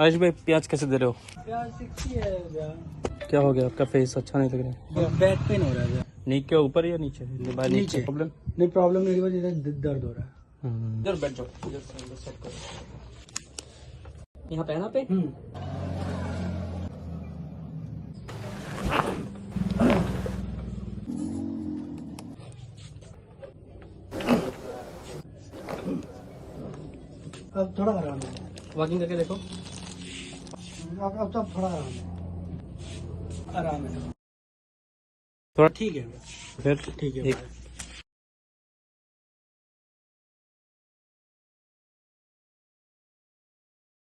आयुष भाई प्याज कैसे दे रहे हो? प्याज 60 है भैया। क्या हो गया आपका फेस अच्छा नहीं लग रहा है? बैक पेन हो रहा है भैया। नीक के ऊपर या नीचे? नीचे प्रॉब्लम नहीं, प्रॉब्लम मेरी वजह से दर्द हो रहा है। इधर बैठ जाओ, इधर सेट करो। यहाँ पे है ना पे? अब थोड़ा आराम है। वॉकिंग करके देखो। अब तो थोड़ा आराम है। आराम है थोड़ा ठीक है फिर ठीक है।